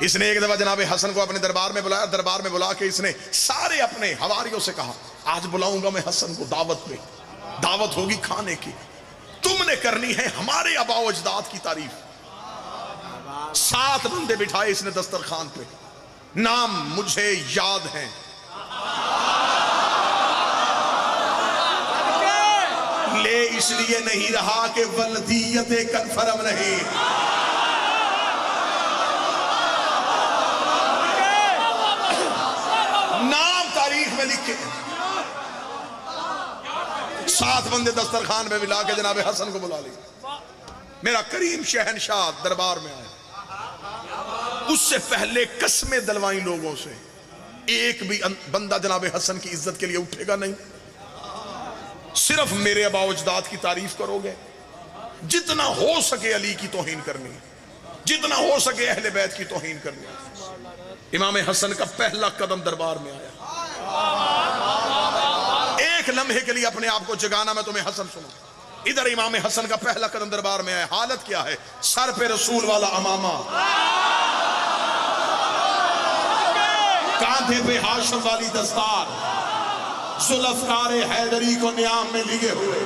اس نے ایک دفعہ جناب حسن کو اپنے دربار میں بلایا، دربار میں بلا کے اس نے سارے اپنے حواریوں سے کہا آج بلاؤں گا میں حسن کو دعوت پہ، دعوت ہوگی کھانے کی، تم نے کرنی ہے ہمارے آباء و اجداد کی تعریف۔ 7 بندے بٹھائے اس نے دسترخوان پہ، نام مجھے یاد ہیں، لے اس لیے نہیں رہا کہ ولدیت کنفرم نہیں، نام تاریخ میں لکھے۔ 7 بندے دسترخوان میں ملا کے جناب حسن کو بلا لیا، میرا کریم شہنشاہ دربار میں آیا، اس سے پہلے قسمیں دلوائیں لوگوں سے، ایک بھی بندہ جناب حسن کی عزت کے لیے اٹھے گا نہیں، صرف میرے آباء و اجداد کی تعریف کرو گے، جتنا ہو سکے علی کی توہین کرنی، جتنا ہو سکے اہل بیت کی توہین کرنی۔ امام حسن کا پہلا قدم دربار میں آیا، ایک لمحے کے لیے اپنے آپ کو جگانا، میں تمہیں حسن سنوں۔ ادھر امام حسن کا پہلا قدم دربار میں آیا، حالت کیا ہے؟ سر پہ رسول والا امامہ، کاندھے پہ ہاشم والی دستار، ذوالفقار حیدری کو نیام میں لیے ہوئے،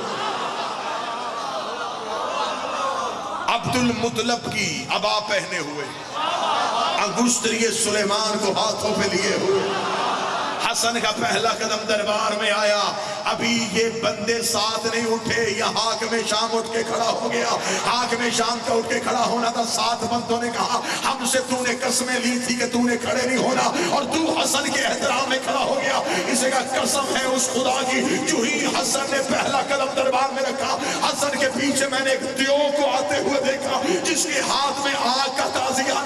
عبد المطلب کی عبا پہنے ہوئے، انگشتری سلیمان کو ہاتھوں پہ لیے ہوئے، حسن کا پہلا قدم دربار میں آیا۔ ابھی یہ بندے 7 نہیں اٹھے، یہ حاکم شام اٹھ کے کھڑا ہو گیا۔ حاکم شام کا اٹھ کے کھڑا ہونا تھا، 7 بندوں نے کہا ہم سے تو نے قسمیں لی تھی کہ تو نے کھڑے نہیں ہونا، اور تو حسن کے احترام میں کھڑا ہو گیا۔ اسے کا قسم ہے اس خدا کی، جو ہی حسن نے پہلا قدم دربار میں رکھا، حسن کے پیچھے میں نے ایک دیو کو آتے ہوئے دیکھا، جس کے ہاتھ میں آگ کا تازیہ